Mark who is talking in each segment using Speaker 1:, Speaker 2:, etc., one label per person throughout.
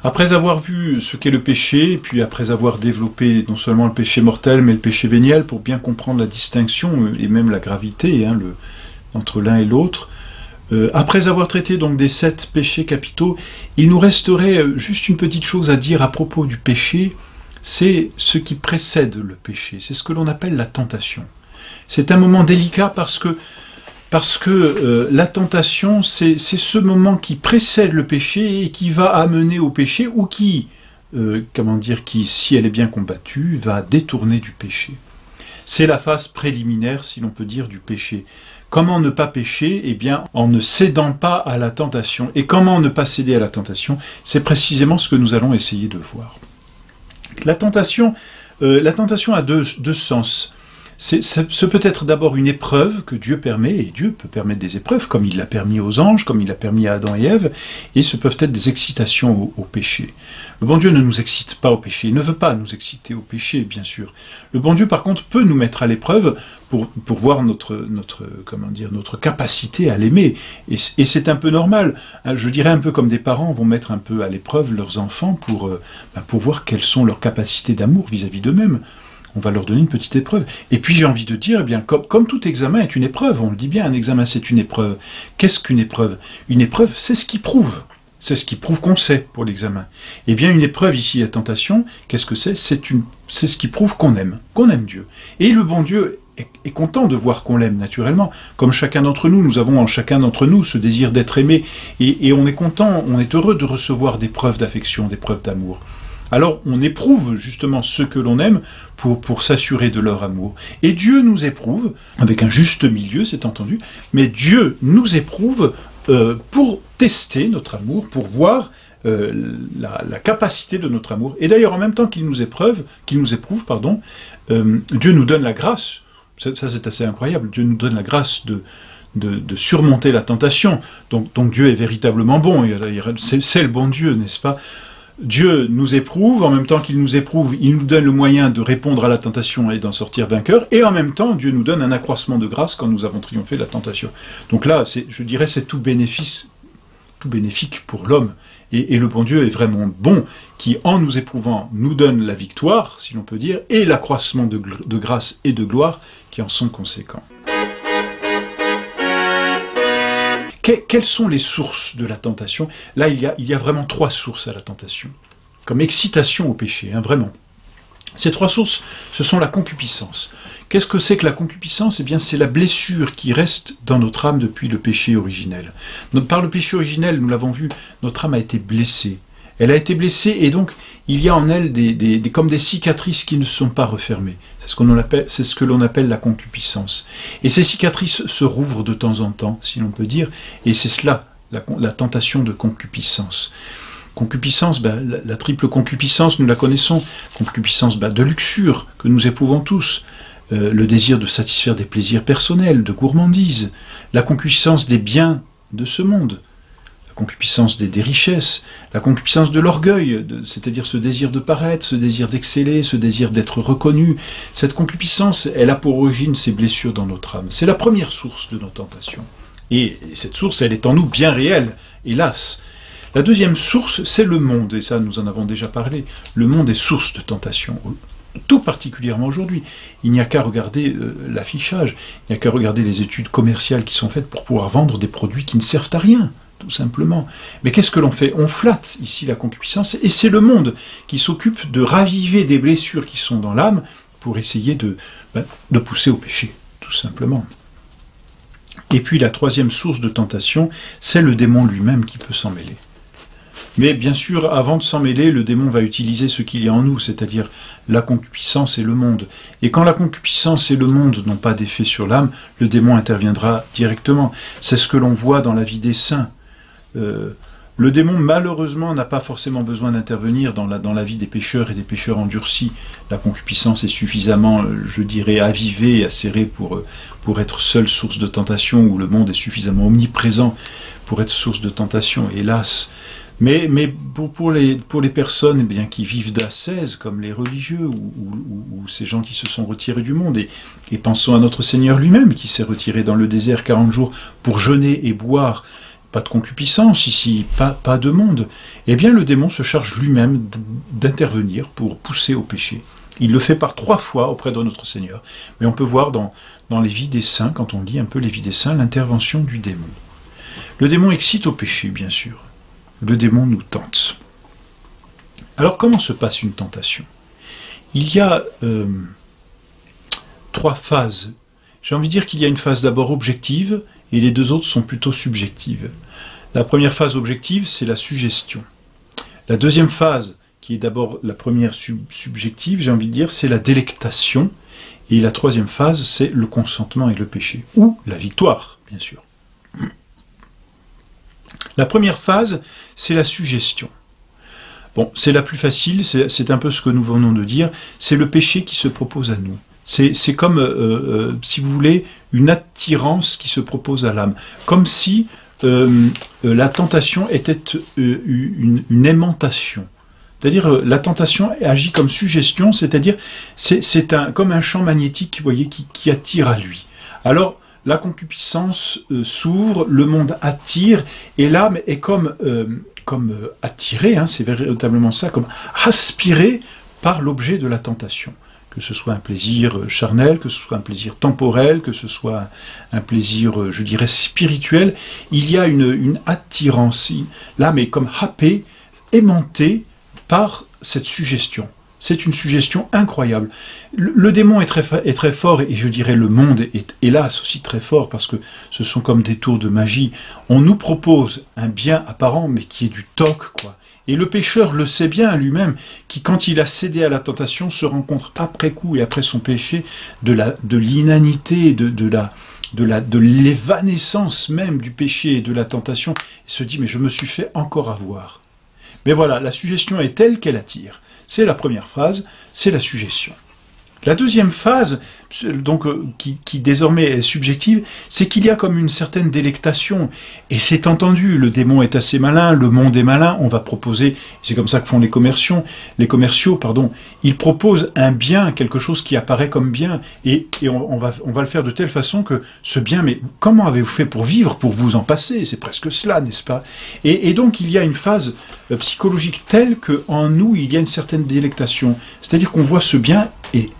Speaker 1: Après avoir vu ce qu'est le péché, puis après avoir développé non seulement le péché mortel, mais le péché véniel, pour bien comprendre la distinction et même la gravité entre l'un et l'autre, après avoir traité donc des 7 péchés capitaux, il nous resterait juste une petite chose à dire à propos du péché, c'est ce qui précède le péché, c'est ce que l'on appelle la tentation. C'est un moment délicat parce que la tentation, c'est ce moment qui précède le péché et qui va amener au péché, ou qui, si elle est bien combattue, va détourner du péché. C'est la phase préliminaire, si l'on peut dire, du péché. Comment ne pas pécher? Eh bien, en ne cédant pas à la tentation. Et comment ne pas céder à la tentation? C'est précisément ce que nous allons essayer de voir. La tentation a deux sens. Ce peut être d'abord une épreuve que Dieu permet, et Dieu peut permettre des épreuves, comme il l'a permis aux anges, comme il l'a permis à Adam et Ève, et ce peuvent être des excitations au péché. Le bon Dieu ne nous excite pas au péché, il ne veut pas nous exciter au péché, bien sûr. Le bon Dieu, par contre, peut nous mettre à l'épreuve pour voir notre capacité à l'aimer, et c'est un peu normal. Je dirais un peu comme des parents vont mettre un peu à l'épreuve leurs enfants pour voir quelles sont leurs capacités d'amour vis-à-vis d'eux-mêmes. On va leur donner une petite épreuve. Et puis j'ai envie de dire, eh bien, comme tout examen est une épreuve, on le dit bien, un examen c'est une épreuve. Qu'est-ce qu'une épreuve? Une épreuve, c'est ce qui prouve. C'est ce qui prouve qu'on sait pour l'examen. Eh bien, une épreuve ici, la tentation, qu'est-ce que c'est? C'est ce qui prouve qu'on aime Dieu. Et le bon Dieu est content de voir qu'on l'aime, naturellement. Comme chacun d'entre nous, nous avons en chacun d'entre nous ce désir d'être aimé. Et on est content, on est heureux de recevoir des preuves d'affection, des preuves d'amour. Alors on éprouve justement ceux que l'on aime pour s'assurer de leur amour. Et Dieu nous éprouve, avec un juste milieu, c'est entendu, mais Dieu nous éprouve pour tester notre amour, pour voir la capacité de notre amour. Et d'ailleurs, en même temps qu'il nous éprouve, Dieu nous donne la grâce, ça c'est assez incroyable, Dieu nous donne la grâce de surmonter la tentation. Donc Dieu est véritablement bon, c'est le bon Dieu, n'est-ce pas? Dieu nous éprouve, en même temps qu'il nous éprouve, il nous donne le moyen de répondre à la tentation et d'en sortir vainqueur, et en même temps, Dieu nous donne un accroissement de grâce quand nous avons triomphé de la tentation. Donc là, je dirais, c'est tout bénéfique pour l'homme. Et le bon Dieu est vraiment bon, qui, en nous éprouvant, nous donne la victoire, si l'on peut dire, et l'accroissement de grâce et de gloire qui en sont conséquents. Quelles sont les sources de la tentation? Là, il y a vraiment 3 sources à la tentation, comme excitation au péché, vraiment. Ces 3 sources, ce sont la concupiscence. Qu'est-ce que c'est que la concupiscence? Eh bien, c'est la blessure qui reste dans notre âme depuis le péché originel. Par le péché originel, nous l'avons vu, notre âme a été blessée. Elle a été blessée et donc il y a en elle comme des cicatrices qui ne sont pas refermées. C'est ce que l'on appelle la concupiscence. Et ces cicatrices se rouvrent de temps en temps, si l'on peut dire, et c'est cela, la tentation de concupiscence. Concupiscence, la triple concupiscence, nous la connaissons. Concupiscence de luxure, que nous éprouvons tous. Le désir de satisfaire des plaisirs personnels, de gourmandise. La concupiscence des biens de ce monde. La concupiscence des richesses, la concupiscence de l'orgueil, c'est-à-dire ce désir de paraître, ce désir d'exceller, ce désir d'être reconnu. Cette concupiscence, elle a pour origine ces blessures dans notre âme. C'est la première source de nos tentations. Et cette source, elle est en nous bien réelle, hélas. La deuxième source, c'est le monde, et ça nous en avons déjà parlé. Le monde est source de tentation, tout particulièrement aujourd'hui. Il n'y a qu'à regarder l'affichage, il n'y a qu'à regarder les études commerciales qui sont faites pour pouvoir vendre des produits qui ne servent à rien. Tout simplement. Mais qu'est-ce que l'on fait? On flatte ici la concupiscence, et c'est le monde qui s'occupe de raviver des blessures qui sont dans l'âme pour essayer de pousser au péché, tout simplement. Et puis la troisième source de tentation, c'est le démon lui-même qui peut s'en mêler. Mais bien sûr, avant de s'en mêler, le démon va utiliser ce qu'il y a en nous, c'est-à-dire la concupiscence et le monde. Et quand la concupiscence et le monde n'ont pas d'effet sur l'âme, le démon interviendra directement. C'est ce que l'on voit dans la vie des saints. Le démon, malheureusement, n'a pas forcément besoin d'intervenir dans la vie des pécheurs et des pécheurs endurcis. La concupiscence est suffisamment, je dirais, avivée et acérée pour être seule source de tentation, ou le monde est suffisamment omniprésent pour être source de tentation, hélas. Mais pour les personnes qui vivent d'ascèse, comme les religieux, ou ces gens qui se sont retirés du monde, et pensons à notre Seigneur lui-même, qui s'est retiré dans le désert 40 jours pour jeûner et boire, pas de concupiscence ici, pas de monde, eh bien le démon se charge lui-même d'intervenir pour pousser au péché. Il le fait par 3 fois auprès de notre Seigneur. Mais on peut voir dans les vies des saints, quand on lit un peu les vies des saints, l'intervention du démon. Le démon excite au péché, bien sûr. Le démon nous tente. Alors comment se passe une tentation? Il y a 3 phases. J'ai envie de dire qu'il y a une phase d'abord objective, et les 2 autres sont plutôt subjectives. La première phase objective, c'est la suggestion. La deuxième phase, qui est d'abord la première subjective, j'ai envie de dire, c'est la délectation. Et la troisième phase, c'est le consentement et le péché. Ou la victoire, bien sûr. La première phase, c'est la suggestion. Bon, c'est la plus facile, c'est un peu ce que nous venons de dire, c'est le péché qui se propose à nous. C'est comme, si vous voulez, une attirance qui se propose à l'âme. Comme si la tentation était une aimantation. C'est-à-dire, la tentation agit comme suggestion, c'est-à-dire, c'est comme un champ magnétique, vous voyez, qui attire à lui. Alors, la concupiscence s'ouvre, le monde attire, et l'âme est comme attirée, hein, c'est véritablement ça, comme aspirée par l'objet de la tentation. Que ce soit un plaisir charnel, que ce soit un plaisir temporel, que ce soit un plaisir, je dirais, spirituel, il y a une attirance. L'âme est comme happée, aimantée par cette suggestion. C'est une suggestion incroyable. Le démon est très fort, et je dirais le monde est hélas aussi très fort, parce que ce sont comme des tours de magie. On nous propose un bien apparent, mais qui est du toc, quoi. Et le pécheur le sait bien lui-même, qui quand il a cédé à la tentation, se rend compte après coup et après son péché de l'inanité, de l'évanescence même du péché et de la tentation, et se dit mais je me suis fait encore avoir. Mais voilà, la suggestion est telle qu'elle attire. C'est la première phase, c'est la suggestion. La deuxième phase, donc, qui désormais est subjective, c'est qu'il y a comme une certaine délectation. Et c'est entendu, le démon est assez malin, le monde est malin, on va proposer, c'est comme ça que font les commerciaux, ils proposent un bien, quelque chose qui apparaît comme bien, et on va le faire de telle façon que ce bien, mais comment avez-vous fait pour vivre, pour vous en passer? C'est presque cela, n'est-ce pas? Et donc il y a une phase psychologique telle qu'en nous, il y a une certaine délectation. C'est-à-dire qu'on voit ce bien et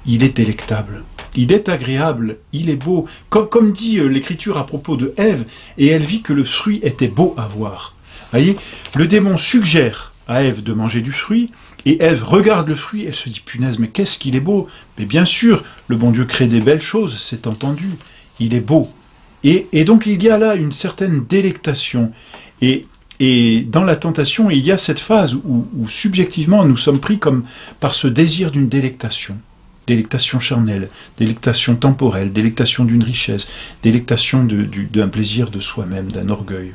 Speaker 1: il est délectable, il est agréable, il est beau. Comme dit l'Écriture à propos de Ève, et elle vit que le fruit était beau à voir. Voyez, le démon suggère à Ève de manger du fruit, et Ève regarde le fruit, elle se dit, punaise, mais qu'est-ce qu'il est beau! Mais bien sûr, le bon Dieu crée des belles choses, c'est entendu, il est beau. Et donc il y a là une certaine délectation. Et dans la tentation, il y a cette phase où subjectivement nous sommes pris comme par ce désir d'une délectation. Délectation charnelle, délectation temporelle, délectation d'une richesse, délectation d'un plaisir de soi-même, d'un orgueil.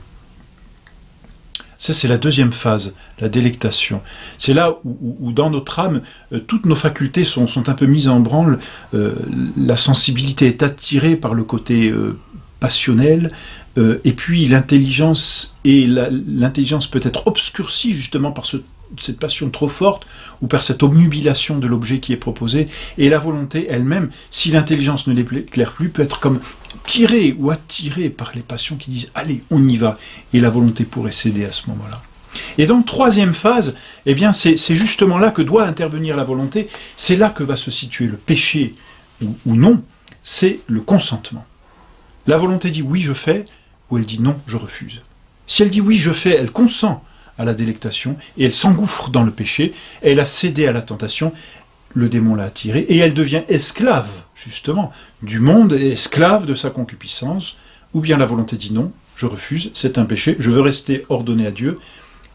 Speaker 1: Ça, c'est la deuxième phase, la délectation. C'est là où dans notre âme, toutes nos facultés sont un peu mises en branle, la sensibilité est attirée par le côté passionnel, et puis l'intelligence peut être obscurcie justement par cette passion trop forte, ou par cette obnubilation de l'objet qui est proposé, et la volonté elle-même, si l'intelligence ne l'éclaire plus, peut être comme tirée ou attirée par les passions qui disent « allez, on y va », et la volonté pourrait céder à ce moment-là. Et donc, troisième phase, eh bien, c'est justement là que doit intervenir la volonté, c'est là que va se situer le péché ou non, c'est le consentement. La volonté dit « oui, je fais », ou elle dit « non, je refuse ». Si elle dit « oui, je fais », elle consent à la délectation, et elle s'engouffre dans le péché, elle a cédé à la tentation, le démon l'a attirée, et elle devient esclave, justement, du monde, et esclave de sa concupiscence, ou bien la volonté dit non, je refuse, c'est un péché, je veux rester ordonné à Dieu.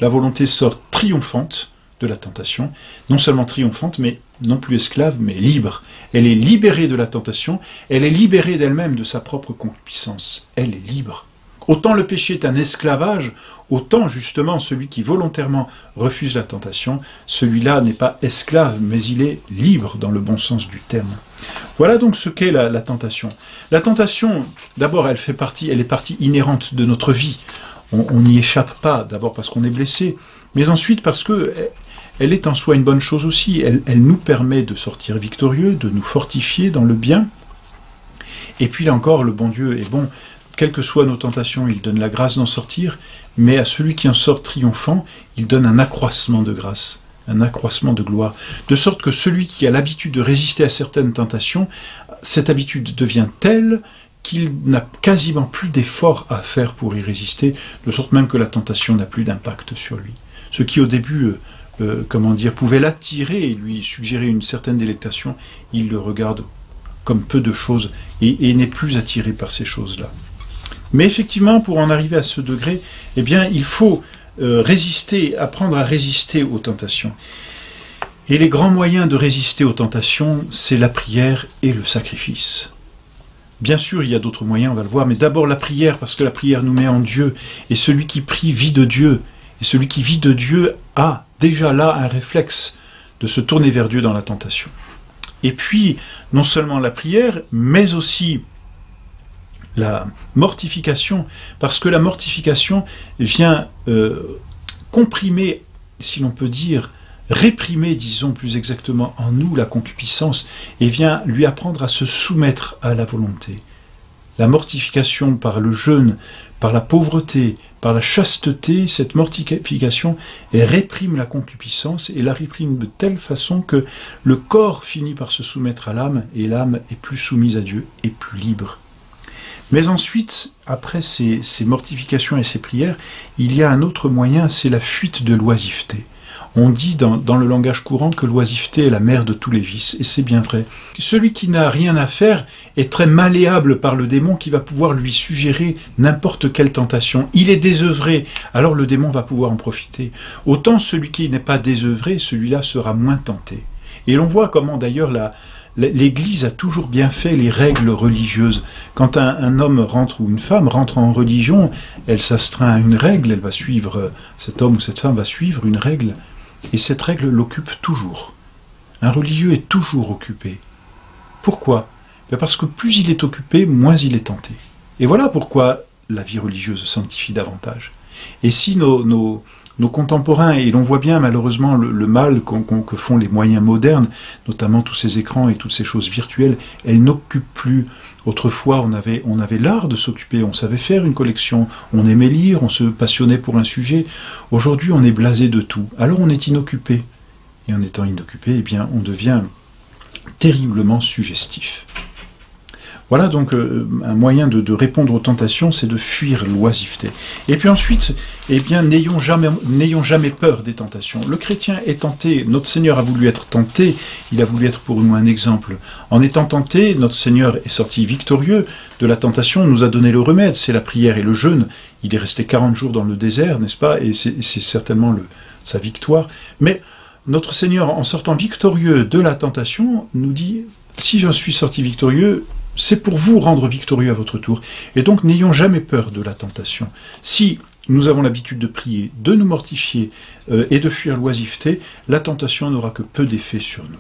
Speaker 1: La volonté sort triomphante de la tentation, non seulement triomphante, mais non plus esclave, mais libre. Elle est libérée de la tentation, elle est libérée d'elle-même, de sa propre concupiscence, elle est libre. Autant le péché est un esclavage, autant justement celui qui volontairement refuse la tentation, celui-là n'est pas esclave, mais il est libre dans le bon sens du terme. Voilà donc ce qu'est la tentation. La tentation, d'abord, elle est partie inhérente de notre vie. On n'y échappe pas, d'abord parce qu'on est blessé, mais ensuite parce qu'elle est en soi une bonne chose aussi. Elle nous permet de sortir victorieux, de nous fortifier dans le bien. Et puis là encore, le bon Dieu est bon. quelles que soient nos tentations, il donne la grâce d'en sortir, mais à celui qui en sort triomphant, il donne un accroissement de grâce, un accroissement de gloire, de sorte que celui qui a l'habitude de résister à certaines tentations, cette habitude devient telle qu'il n'a quasiment plus d'efforts à faire pour y résister, de sorte même que la tentation n'a plus d'impact sur lui. Ce qui au début, pouvait l'attirer et lui suggérer une certaine délectation, il le regarde comme peu de choses et n'est plus attiré par ces choses-là. Mais effectivement, pour en arriver à ce degré, eh bien, il faut apprendre à résister aux tentations. Et les grands moyens de résister aux tentations, c'est la prière et le sacrifice. Bien sûr, il y a d'autres moyens, on va le voir, mais d'abord la prière, parce que la prière nous met en Dieu, et celui qui prie vit de Dieu, et celui qui vit de Dieu a déjà là un réflexe de se tourner vers Dieu dans la tentation. Et puis, non seulement la prière, mais aussi la mortification, parce que la mortification vient comprimer, si l'on peut dire, réprimer, disons plus exactement, en nous la concupiscence, et vient lui apprendre à se soumettre à la volonté. La mortification par le jeûne, par la pauvreté, par la chasteté, cette mortification réprime la concupiscence et la réprime de telle façon que le corps finit par se soumettre à l'âme et l'âme est plus soumise à Dieu et plus libre. Mais ensuite, après ces mortifications et ces prières, il y a un autre moyen, c'est la fuite de l'oisiveté. On dit dans le langage courant que l'oisiveté est la mère de tous les vices, et c'est bien vrai. Celui qui n'a rien à faire est très malléable par le démon qui va pouvoir lui suggérer n'importe quelle tentation. Il est désœuvré, alors le démon va pouvoir en profiter. Autant celui qui n'est pas désœuvré, celui-là sera moins tenté. Et l'on voit comment d'ailleurs l'Église a toujours bien fait les règles religieuses. Quand un homme rentre ou une femme rentre en religion, elle s'astreint à une règle, elle va suivre, cet homme ou cette femme va suivre une règle. Et cette règle l'occupe toujours. Un religieux est toujours occupé. Pourquoi? Parce que plus il est occupé, moins il est tenté. Et voilà pourquoi la vie religieuse sanctifie davantage. Et si nos contemporains, et l'on voit bien malheureusement le mal que font les moyens modernes, notamment tous ces écrans et toutes ces choses virtuelles, elles n'occupent plus. Autrefois, on avait l'art de s'occuper, on savait faire une collection, on aimait lire, on se passionnait pour un sujet. Aujourd'hui, on est blasé de tout. Alors on est inoccupé. Et en étant inoccupé, eh bien, on devient terriblement suggestif. Voilà donc un moyen de répondre aux tentations, c'est de fuir l'oisiveté. Et puis ensuite, eh bien, n'ayons jamais peur des tentations. Le chrétien est tenté, notre Seigneur a voulu être tenté, il a voulu être pour nous un exemple. En étant tenté, notre Seigneur est sorti victorieux de la tentation, nous a donné le remède, c'est la prière et le jeûne. Il est resté 40 jours dans le désert, n'est-ce pas? Et c'est certainement sa victoire. Mais notre Seigneur, en sortant victorieux de la tentation, nous dit, si j'en suis sorti victorieux, c'est pour vous rendre victorieux à votre tour. Et donc, n'ayons jamais peur de la tentation. Si nous avons l'habitude de prier, de nous mortifier et de fuir l'oisiveté, la tentation n'aura que peu d'effet sur nous.